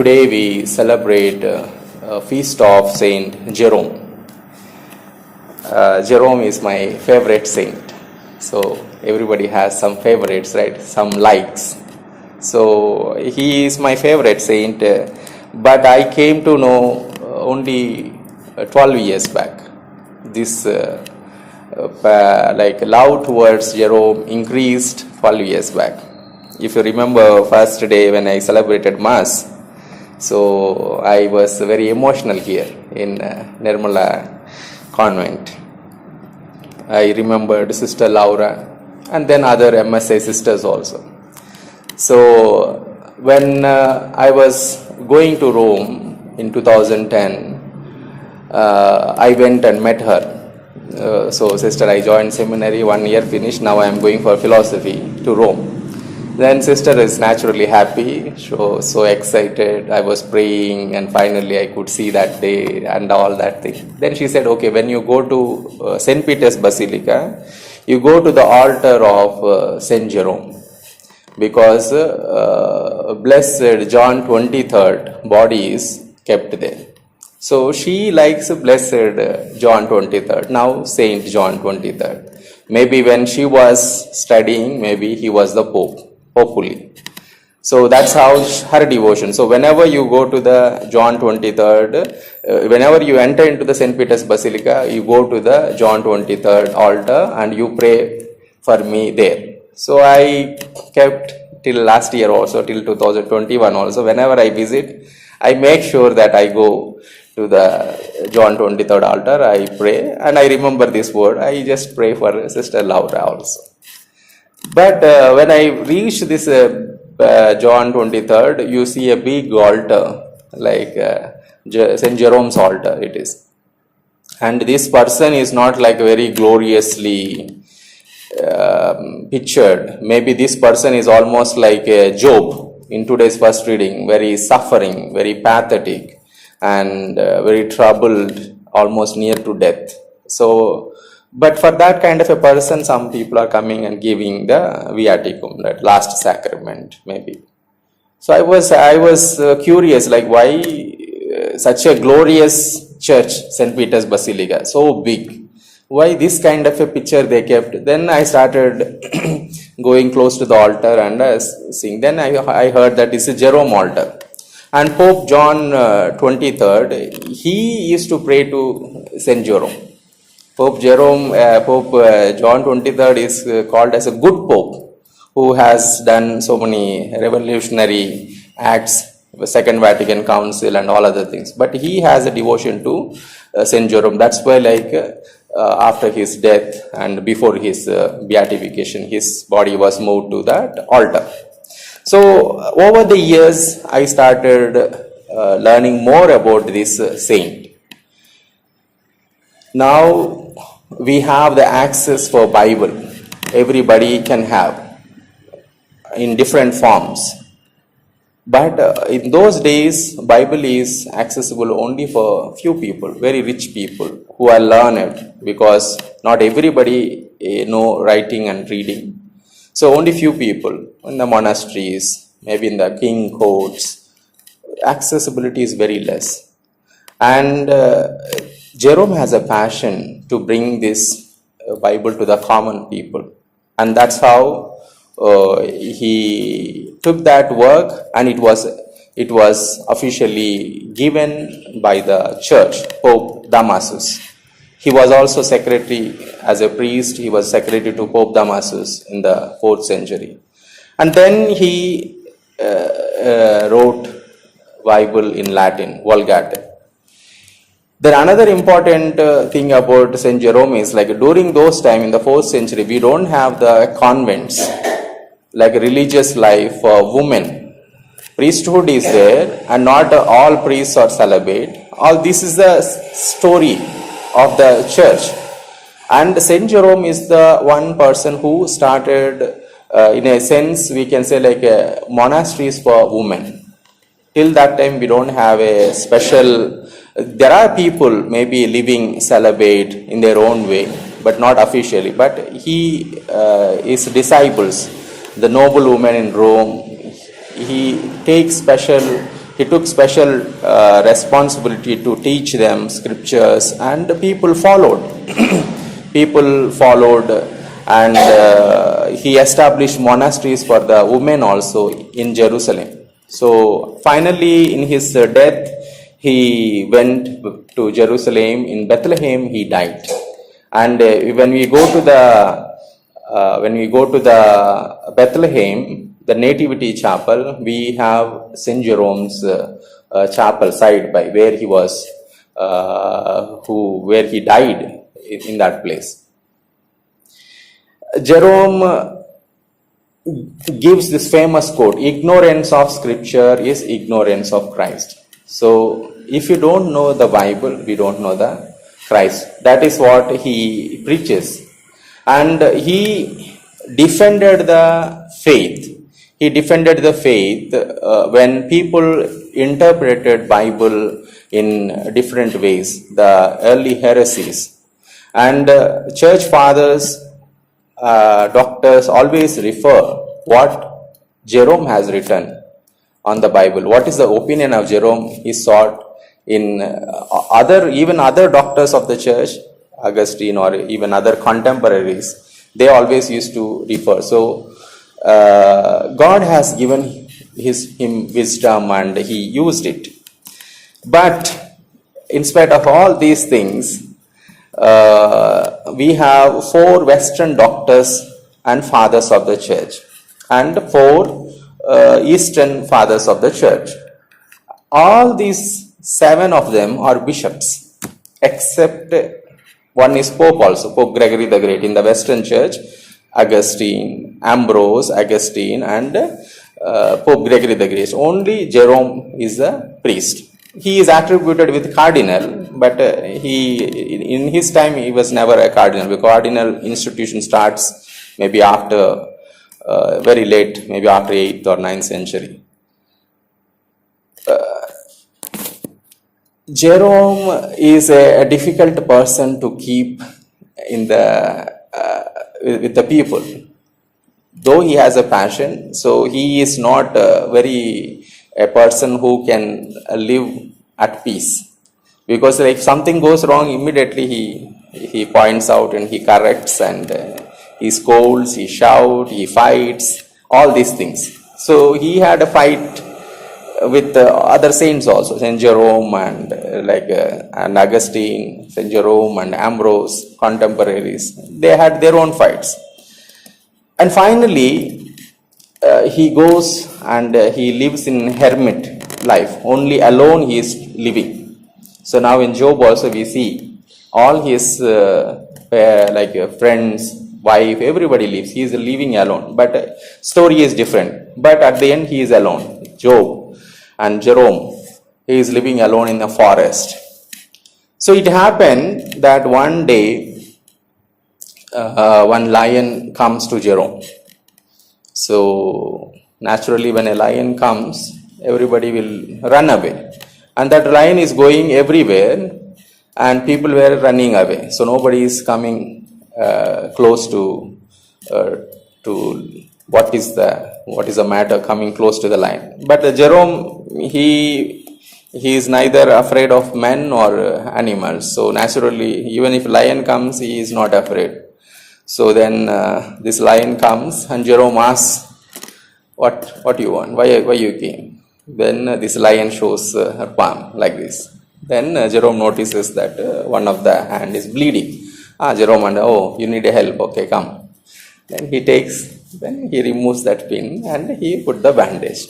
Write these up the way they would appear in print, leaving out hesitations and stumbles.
Today we celebrate a feast of Saint Jerome. Jerome is my favorite saint. So everybody has some favorites, right? Some likes. So he is my favorite saint, but I came to know only 12 years back. This love towards Jerome increased 12 years back. If you remember first day when I celebrated Mass, so I was very emotional here in Nirmala convent. I remembered Sister Laura and then other MSA sisters also. So when I was going to Rome in 2010, I went and met her. So sister, I joined seminary, 1 year finished, now I am going for philosophy to Rome. Then sister is naturally happy, so excited. I was praying and finally I could see that day and all that thing. Then she said, okay, when you go to St. Peter's Basilica, you go to the altar of St. Jerome, because blessed John 23rd body is kept there. So she likes blessed John 23rd, now Saint John 23rd. Maybe when she was studying, maybe he was the Pope. Hopefully. So that's how her devotion. So whenever you go to the John 23rd, whenever you enter into the St. Peter's Basilica, you go to the John 23rd altar and you pray for me there. So I kept till last year also, till 2021 also, whenever I visit, I make sure that I go to the John 23rd altar, I pray, and I remember this word, I just pray for Sister Laura also. But when I reached this John 23rd, you see a big altar, like St. Jerome's altar it is. And this person is not like very gloriously pictured. Maybe this person is almost like Job in today's first reading, very suffering, very pathetic, and very troubled, almost near to death. So, but for that kind of a person, some people are coming and giving the viaticum, that last sacrament, maybe. So I was curious, like why such a glorious church, St. Peter's Basilica, so big. Why this kind of a picture they kept? Then I started going close to the altar and seeing. Then I heard that this is Jerome altar. And Pope John 23rd, he used to pray to St. Jerome. Pope Jerome, Pope John 23rd is called as a good Pope, who has done so many revolutionary acts, Second Vatican Council and all other things. But he has a devotion to St. Jerome. That's why after his death and before his beatification, his body was moved to that altar. So over the years, I started learning more about this saint. Now we have the access for Bible. Everybody can have in different forms. But in those days, Bible is accessible only for few people, very rich people who are learned, because not everybody know writing and reading. So only few people in the monasteries, maybe in the king courts, accessibility is very less. And Jerome has a passion to bring this Bible to the common people, and that's how he took that work, and it was officially given by the church, Pope Damasus. He was also secretary, as a priest, he was secretary to Pope Damasus in the 4th century. And then he wrote Bible in Latin, Vulgate. Then another important thing about St. Jerome is, like during those time in the 4th century, we don't have the convents, like religious life for women. Priesthood is there and not all priests are celibate. All this is the story of the church. And St. Jerome is the one person who started, in a sense, we can say like monasteries for women. Till that time, we don't have a special. There are people maybe living celibate in their own way, but not officially. But his disciples, the noble women in Rome, he takes special he took special responsibility to teach them scriptures, and people followed. People followed, and he established monasteries for the women also in Jerusalem. So finally, in his death, he went to Jerusalem. In Bethlehem, he died. And when we go to the Bethlehem, the Nativity Chapel, we have Saint Jerome's chapel side by where he was, where he died in that place. Jerome gives this famous quote: "Ignorance of Scripture is ignorance of Christ." So, if you don't know the Bible, we don't know the Christ. That is what he preaches. And he defended the faith. He defended the faith when people interpreted Bible in different ways, the early heresies. And church fathers, doctors always refer what Jerome has written on the Bible. What is the opinion of Jerome? He sought in even other doctors of the church, Augustine or even other contemporaries. They always used to refer. So God has given him wisdom and he used it. But in spite of all these things, we have 4 Western doctors and fathers of the church, and 4 Eastern fathers of the church. All these 7 of them are bishops, except one is Pope also, Pope Gregory the Great. In the Western church, Augustine, Ambrose, Augustine, and Pope Gregory the Great. Only Jerome is a priest. He is attributed with cardinal, but in his time he was never a cardinal. The cardinal institution starts maybe after very late, maybe after 8th or 9th century. Jerome is a difficult person to keep in with the people. Though he has a passion, so he is not a person who can live at peace. Because if something goes wrong, immediately he points out and he corrects, and he scolds, he shouts, he fights, all these things. So he had a fight with other saints also, Saint Jerome and and Augustine, Saint Jerome and Ambrose, contemporaries. They had their own fights. And finally, he goes and he lives in hermit life. Only alone he is living. So now in Job also we see all his friends, wife, everybody lives. He is living alone. But story is different. But at the end he is alone. Job and Jerome, he is living alone in the forest. So it happened that one day one lion comes to Jerome. So naturally when a lion comes, everybody will run away. And that lion is going everywhere and people were running away. So nobody is coming close to what is the matter, coming close to the lion. But Jerome, he is neither afraid of men or animals. So naturally, even if lion comes, he is not afraid. So then this lion comes and Jerome asks, what do you want? Why you came? Then this lion shows her palm like this. Then Jerome notices that one of the hand is bleeding. Jerome, and you need help. Okay, come. Then he removes that pin and he put the bandage.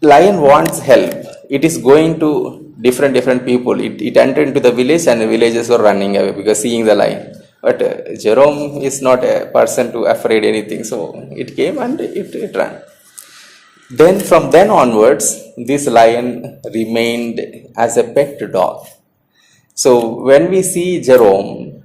Lion wants help. It is going to different people. It entered into the village and the villagers were running away because seeing the lion. But Jerome is not a person to afraid anything. So it came and it ran. Then from then onwards, this lion remained as a pet dog. So when we see Jerome,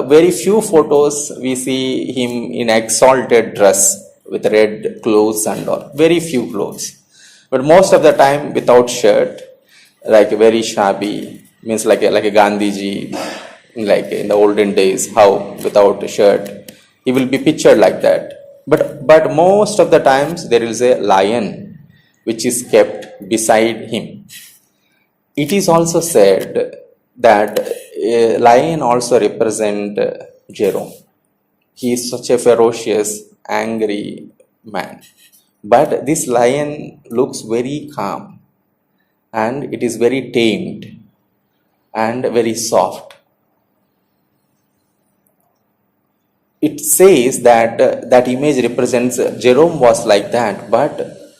very few photos we see him in exalted dress with red clothes and all. Very few clothes. But most of the time without shirt, like very shabby, means like a Gandhiji, like in the olden days, how without a shirt. He will be pictured like that. But most of the times there is a lion which is kept beside him. It is also said that a lion also represents Jerome. He is such a ferocious, angry man. But this lion looks very calm, and it is very tamed and very soft. It says that that image represents Jerome was like that, but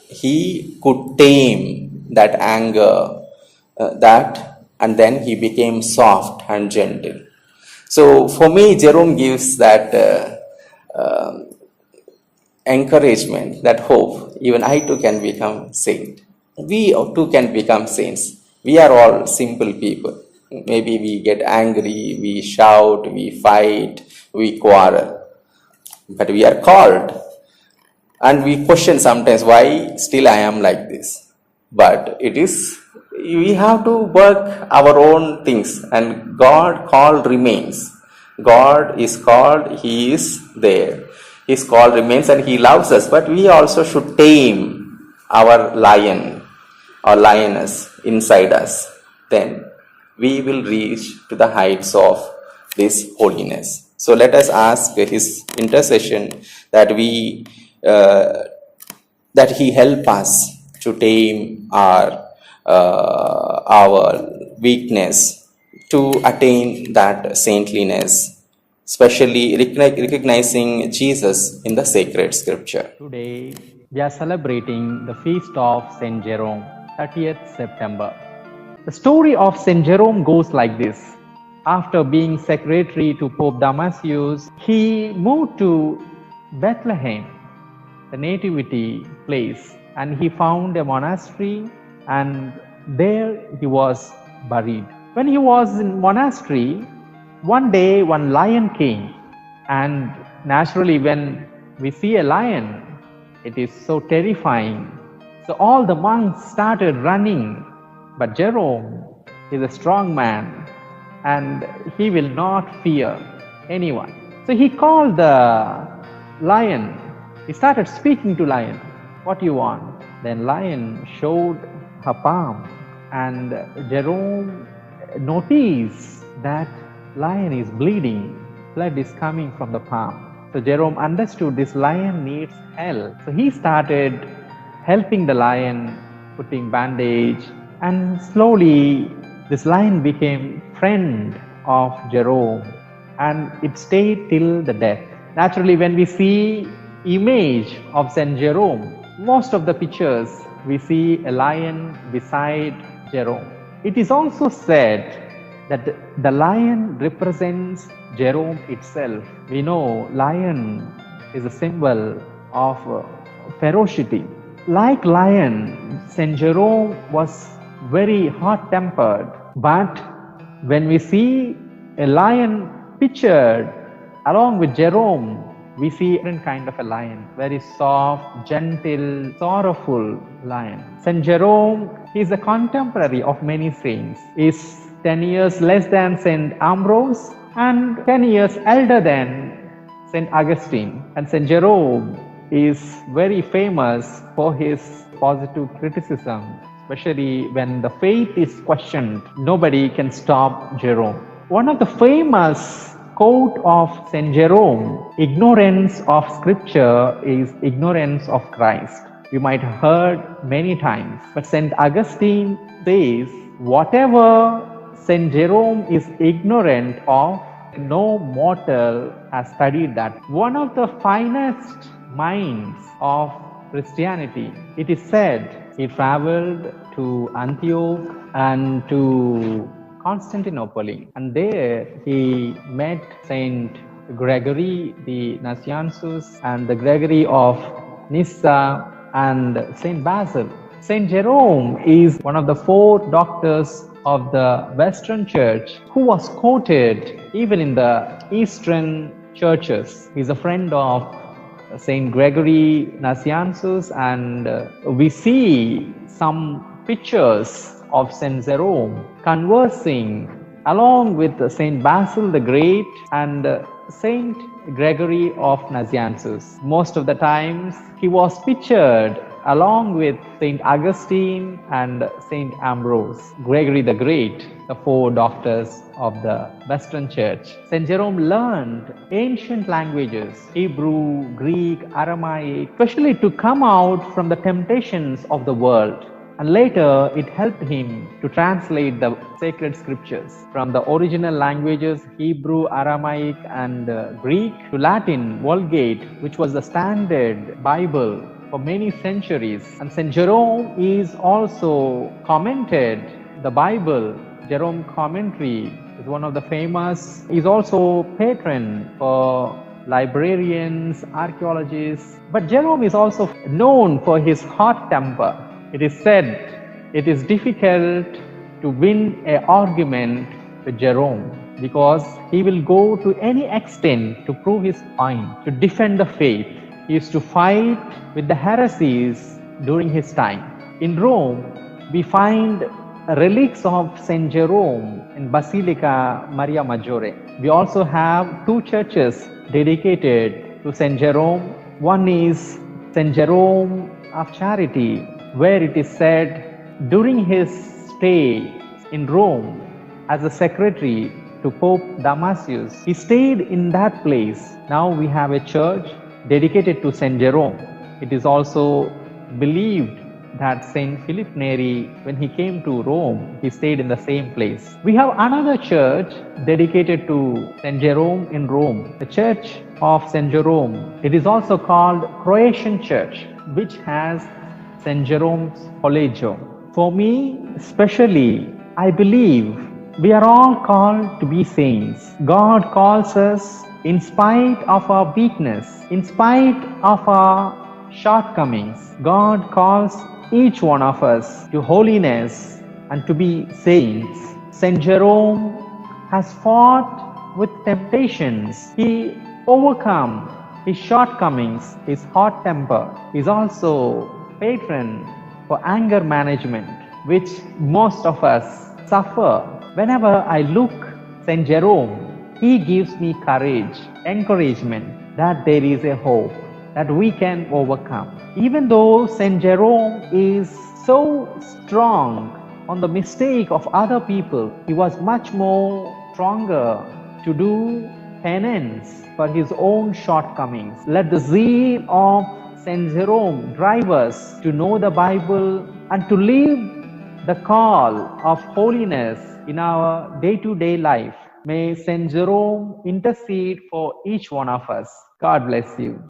he could tame that anger, and then he became soft and gentle. So for me, Jerome gives that encouragement, that hope. Even I too can become saint. We too can become saints. We are all simple people. Maybe we get angry, we shout, we fight, we quarrel. But we are called. And we question sometimes why still I am like this. But we have to work our own things, and God called remains. God is called, He is there. His call remains and He loves us, but we also should tame our lion or lioness inside us. Then we will reach to the heights of this holiness. So let us ask His intercession that that He help us to tame our weakness, to attain that saintliness, especially recognizing Jesus in the sacred scripture. Today we are celebrating the feast of Saint Jerome, 30th September. The story of Saint Jerome goes like this. After being secretary to Pope Damasus, he moved to Bethlehem, the nativity place, and he found a monastery, and there he was buried. When he was in monastery, one day one lion came, and naturally when we see a lion, it is so terrifying. So all the monks started running, but Jerome is a strong man and he will not fear anyone. So he called the lion. He started speaking to lion. What do you want? Then lion showed her palm, and Jerome noticed that lion is bleeding. Blood is coming from the palm. So Jerome understood this lion needs help. So he started helping the lion, putting bandage, and slowly this lion became friend of Jerome, and it stayed till the death. Naturally, when we see image of Saint Jerome, most of the pictures we see a lion beside Jerome. It is also said that the lion represents Jerome itself. We know lion is a symbol of ferocity. Like lion, Saint Jerome was very hot-tempered, but when we see a lion pictured along with Jerome, we see a different kind of a lion, very soft, gentle, sorrowful lion. Saint Jerome is a contemporary of many saints. He is 10 years less than Saint Ambrose and 10 years elder than Saint Augustine. And Saint Jerome is very famous for his positive criticism, especially when the faith is questioned. Nobody can stop Jerome. One of the famous quote of Saint Jerome, ignorance of scripture is ignorance of Christ. You might have heard many times, but Saint Augustine says, whatever Saint Jerome is ignorant of, no mortal has studied that. One of the finest minds of Christianity, it is said, he traveled to Antioch and to Constantinople, and there he met Saint Gregory the Nazianzus and the Gregory of Nyssa and Saint Basil. Saint Jerome is one of the 4 doctors of the Western Church who was quoted even in the Eastern churches. He is a friend of Saint Gregory Nazianzus, and we see some pictures of Saint Jerome conversing along with Saint Basil the Great and Saint Gregory of Nazianzus. Most of the times he was pictured along with Saint Augustine and Saint Ambrose, Gregory the Great, the four doctors of the Western Church. Saint Jerome learned ancient languages, Hebrew, Greek, Aramaic, especially to come out from the temptations of the world. And later, it helped him to translate the sacred scriptures from the original languages, Hebrew, Aramaic, and Greek, to Latin, Vulgate, which was the standard Bible for many centuries. And St. Jerome is also commented the Bible. Jerome commentary is one of the famous. He's also patron for librarians, archaeologists. But Jerome is also known for his hot temper. It is said it is difficult to win an argument with Jerome because he will go to any extent to prove his point, to defend the faith. He used to fight with the heresies during his time. In Rome, we find relics of Saint Jerome in Basilica Maria Maggiore. We also have two churches dedicated to Saint Jerome. One is Saint Jerome of Charity, where it is said during his stay in Rome as a secretary to Pope Damasus, he stayed in that place. Now we have a church dedicated to Saint Jerome. It is also believed that Saint Philip Neri, when he came to Rome, he stayed in the same place. We have another church dedicated to Saint Jerome in Rome, the Church of Saint Jerome. It is also called Croatian Church, which has Saint Jerome's Collegio. For me, especially, I believe we are all called to be saints. God calls us in spite of our weakness, in spite of our shortcomings. God calls each one of us to holiness and to be saints. Saint Jerome has fought with temptations. He overcome his shortcomings, his hot temper. He is also patron for anger management, which most of us suffer. Whenever I look Saint Jerome, he gives me courage, encouragement that there is a hope, that we can overcome. Even though Saint Jerome is so strong on the mistake of other people, he was much more stronger to do penance for his own shortcomings. Let the zeal of Saint Jerome drive us to know the Bible and to live the call of holiness in our day-to-day life. May Saint Jerome intercede for each one of us. God bless you.